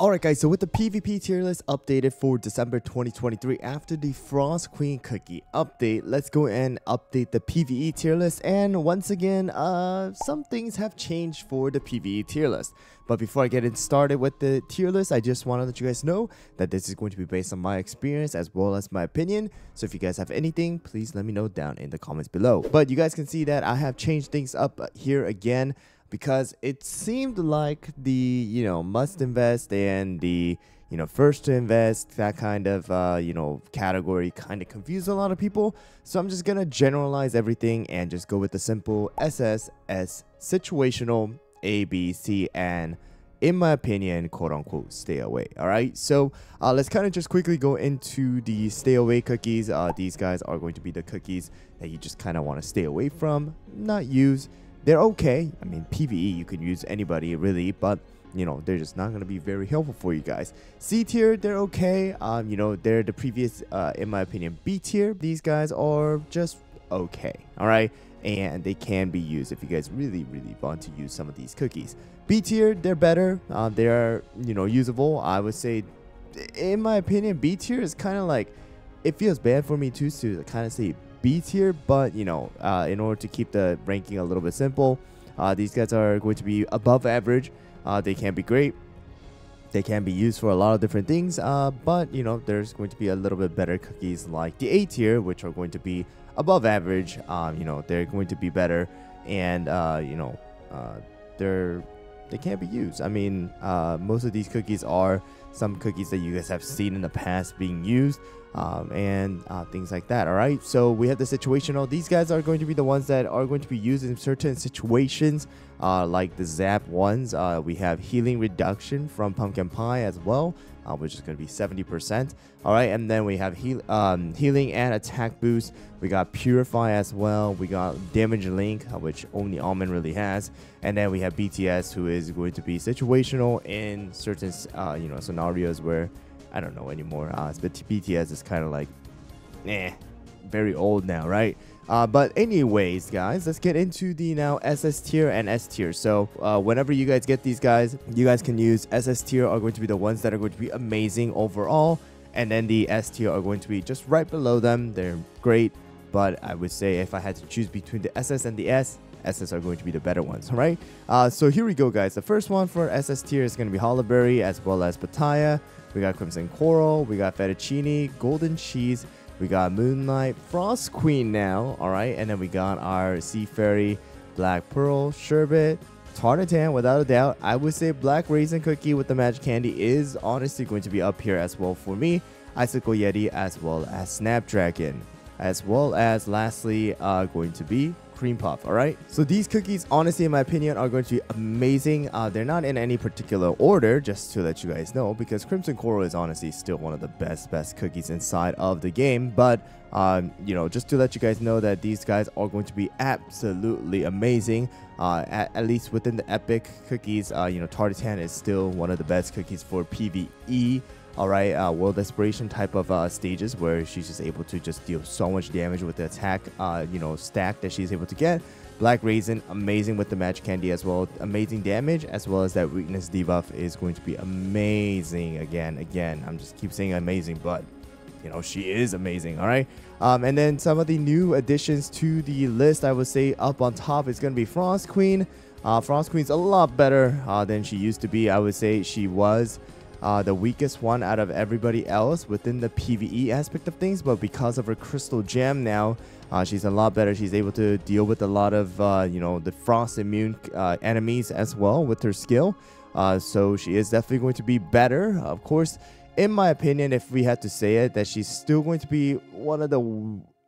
Alright guys, so with the PvP tier list updated for December 2023 after the Frost Queen Cookie update, let's go and update the PvE tier list. And once again, some things have changed for the PvE tier list. But before I get it started with the tier list, I just want to let you guys know that this is going to be based on my experience as well as my opinion. So if you guys have anything, please let me know down in the comments below. But you guys can see that I have changed things up here again, because it seemed like the must invest and the first to invest, that kind of category kind of confused a lot of people. So I'm just gonna generalize everything and just go with the simple SSS, situational, A, B, C, and in my opinion, quote unquote, stay away. All right, so let's kind of just quickly go into the stay away cookies. These guys are going to be the cookies that you just kind of want to stay away from, not use. They're okay. I mean, PvE, you can use anybody really, but they're just not going to be very helpful for you guys. C tier, they're okay. They're the previous, in my opinion, B tier. These guys are just okay. All right. And they can be used if you guys really want to use some of these cookies. B tier, they're better. They're, usable. I would say, in my opinion, B tier is kind of like, it feels bad for me too to kind of say B tier, but in order to keep the ranking a little bit simple, these guys are going to be above average. They can be great, they can be used for a lot of different things, but there's going to be a little bit better cookies like the A tier, which are going to be above average. They're going to be better, and they can't be used. I mean, most of these cookies are some cookies that you guys have seen in the past being used, and things like that. All right, so we have the situational. These guys are going to be the ones that are going to be used in certain situations, like the zap ones. We have healing reduction from pumpkin pie as well, which is going to be 70%. All right, and then we have healing and attack boost. We got purify as well. We got damage link, which only almond really has, and then we have BTS, who is going to be situational in certain scenarios where I don't know anymore. But BTS is kind of like, very old now, right? But anyways, guys, let's get into the now SS tier and S tier. So whenever you guys get these guys, you guys can use SS tier are going to be the ones that are going to be amazing overall, and then the S tier are going to be just right below them. They're great, but I would say if I had to choose between the SS and the SS are going to be the better ones. All right, so here we go, guys. The first one for SS tier is going to be Hollyberry as well as Pattaya. We got Crimson Coral, we got Fettuccine, Golden Cheese, we got Moonlight, Frost Queen now, alright, and then we got our Sea Fairy, Black Pearl, Sherbet, Tartatan, without a doubt. I would say Black Raisin Cookie with the Magic Candy is honestly going to be up here as well for me. Icicle Yeti as well as Snapdragon, as well as lastly going to be Cream Puff. All right, so these cookies honestly in my opinion are going to be amazing. They're not in any particular order, just to let you guys know, because Crimson Coral is honestly still one of the best cookies inside of the game. But just to let you guys know that these guys are going to be absolutely amazing, at least within the epic cookies. Tartatan is still one of the best cookies for PvE. All right, world desperation type of stages where she's just able to just deal so much damage with the attack stack that she's able to get. Black Raisin, amazing with the Magic Candy as well, amazing damage, as well as that weakness debuff is going to be amazing. Again, I'm just keep saying amazing, but she is amazing. All right, and then some of the new additions to the list, I would say up on top is going to be Frost Queen. Frost Queen's a lot better than she used to be. I would say she was the weakest one out of everybody else within the PvE aspect of things, but because of her crystal gem now, she's a lot better. She's able to deal with a lot of the frost immune enemies as well with her skill, so she is definitely going to be better. Of course, in my opinion, if we had to say it, that she's still going to be one of the,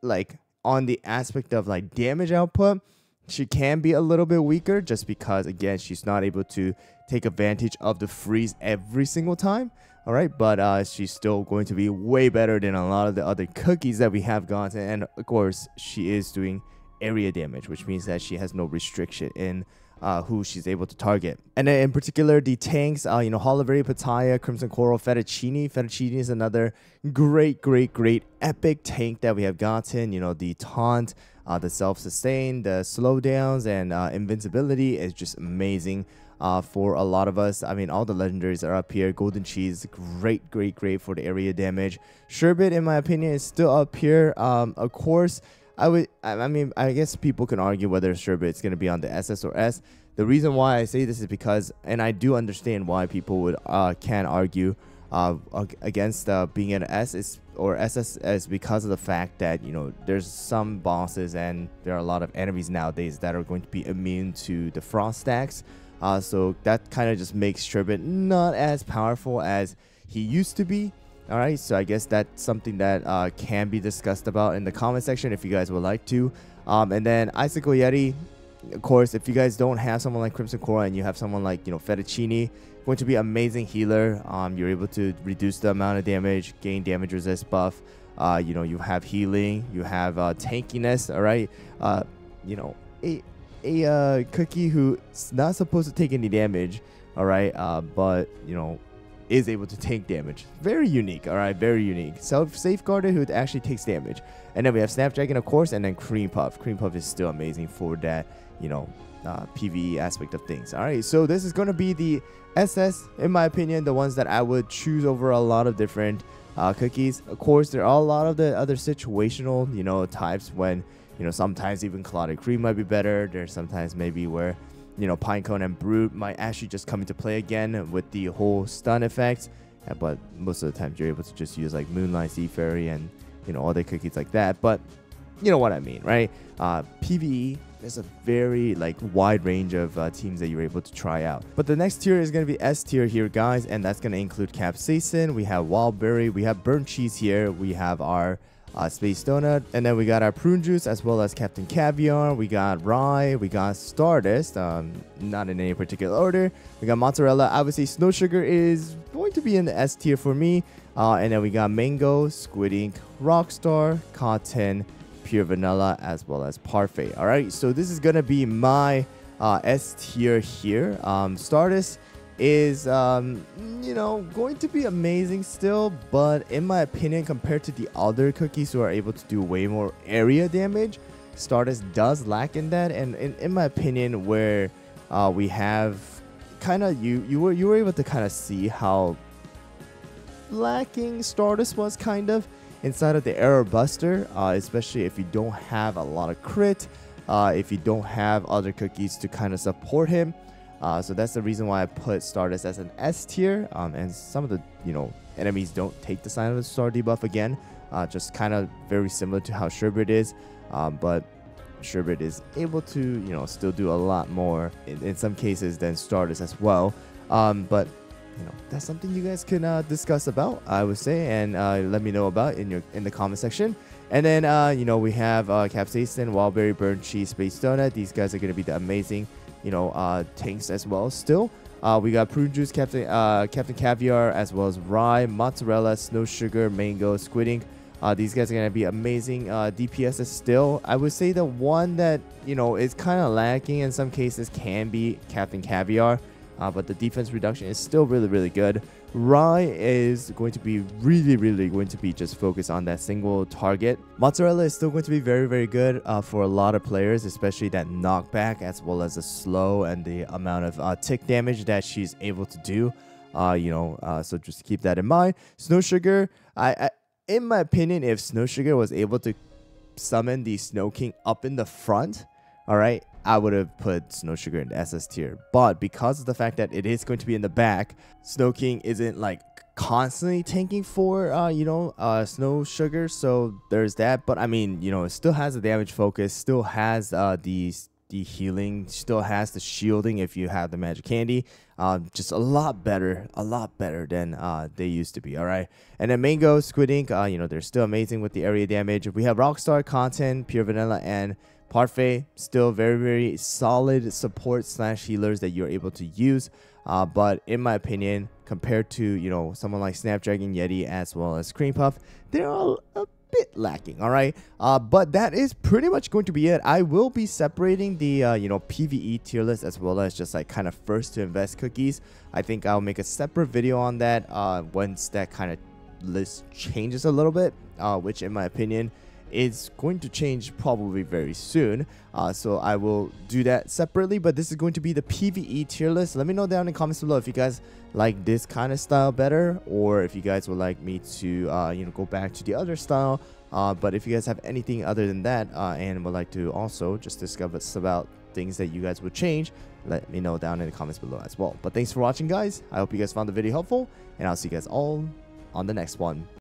like, on the aspect of like damage output, she can be a little bit weaker, just because again she's not able to take advantage of the freeze every single time. All right, but she's still going to be way better than a lot of the other cookies that we have gotten, and of course she is doing area damage, which means that she has no restriction in who she's able to target. And then in particular the tanks, Hollyberry, Pattaya, Crimson Coral, Fettuccine. Fettuccine is another great epic tank that we have gotten. The taunt, the self-sustain, the slowdowns, and invincibility is just amazing. for a lot of us. I mean, all the legendaries are up here. Golden Cheese, great for the area damage. Sherbet, in my opinion, is still up here. Of course, I mean, I guess people can argue whether Sherbet is going to be on the SS or S. The reason why I say this is because, and I do understand why people would can argue against being an SS or SS is because of the fact that, you know, there's some bosses and there are a lot of enemies nowadays that are going to be immune to the frost stacks. So that kind of just makes Sherbet not as powerful as he used to be. All right, so I guess that's something that can be discussed about in the comment section if you guys would like to. And then Icicle Yeti, of course, if you guys don't have someone like Crimson Coral and you have someone like, you know, Fettuccine, going to be amazing healer. You're able to reduce the amount of damage, gain damage resist buff. You know, you have healing, you have tankiness. All right, you know, a cookie who's not supposed to take any damage. All right, but you know, is able to take damage. Very unique. All right, very unique. Safeguarded who actually takes damage. And then we have Snapdragon, of course, and then Cream Puff. Cream Puff is still amazing for that, you know, PVE aspect of things. All right, so this is going to be the SS, in my opinion, the ones that I would choose over a lot of different cookies. Of course, there are a lot of the other situational, you know, types when, you know, sometimes even Clotted Cream might be better. There's sometimes maybe where, you know, Pinecone and Brute might actually just come into play again with the whole stun effects. But most of the times you're able to just use like Moonlight, Sea Fairy, and, you know, other cookies like that. But you know what I mean, right? PVE, there's a very like wide range of teams that you're able to try out. But the next tier is going to be S tier here, guys, and that's going to include Capsaicin. We have Wildberry, we have Burnt Cheese here, we have our Space Donut, and then we got our Prune Juice as well as Captain Caviar. We got Rye, we got Stardust, not in any particular order. We got Mozzarella. Obviously, Snow Sugar is going to be in the S tier for me. And then we got Mango, Squid Ink, Rockstar, Cotton, Pure Vanilla, as well as Parfait. All right, so this is gonna be my S tier here. Stardust is you know, going to be amazing still, but in my opinion, compared to the other cookies who are able to do way more area damage, Stardust does lack in that. And in my opinion, where we have kind of you were able to kind of see how lacking Stardust was kind of inside of the Error Buster, especially if you don't have a lot of crit, if you don't have other cookies to kind of support him. So that's the reason why I put Stardust as an S tier. And some of the, you know, enemies don't take the Sign of the Star debuff again, just kind of very similar to how Sherbet is. But Sherbet is able to, you know, still do a lot more in some cases than Stardust as well. But you know, that's something you guys can discuss about, I would say, and let me know about in the comment section. And then you know, we have Capsaicin, Wildberry, Burnt Cheese, Space Donut. These guys are going to be the amazing, you know, tanks as well. Still, we got Prune Juice, Captain Caviar, as well as Rye, Mozzarella, Snow Sugar, Mango, Squid Ink. These guys are going to be amazing DPSs still. I would say the one that, you know, is kind of lacking in some cases can be Captain Caviar. But the defense reduction is still really good. Rye is going to be really going to be just focused on that single target. Mozzarella is still going to be very good for a lot of players, especially that knockback as well as the slow and the amount of tick damage that she's able to do. You know, so just keep that in mind. Snow Sugar, I in my opinion, if Snow Sugar was able to summon the Snow King up in the front, all right, I would have put Snow Sugar in the SS tier. But because of the fact that it is going to be in the back, Snow King isn't like constantly tanking for you know, Snow Sugar, so there's that. But I mean, you know, it still has the damage focus, still has the healing, still has the shielding if you have the magic candy. Just a lot better than they used to be. All right, and then Mango, Squid Ink, you know, they're still amazing with the area damage. We have Rockstar, Cotton, Pure Vanilla, and Parfait, still very solid support / healers that you're able to use. But in my opinion, compared to, you know, someone like Snapdragon, Yeti, as well as Cream Puff, they're all a bit lacking. All right, but that is pretty much going to be it. I will be separating the you know, PVE tier list as well as just like kind of first to invest cookies. I think I'll make a separate video on that once that kind of list changes a little bit, which in my opinion it's going to change probably very soon. So I will do that separately, but this is going to be the PVE tier list. Let me know down in the comments below if you guys like this kind of style better, or if you guys would like me to go back to the other style. But if you guys have anything other than that, and would like to also just discuss about things that you guys would change, let me know down in the comments below as well. But thanks for watching, guys. I hope you guys found the video helpful, and I'll see you guys all on the next one.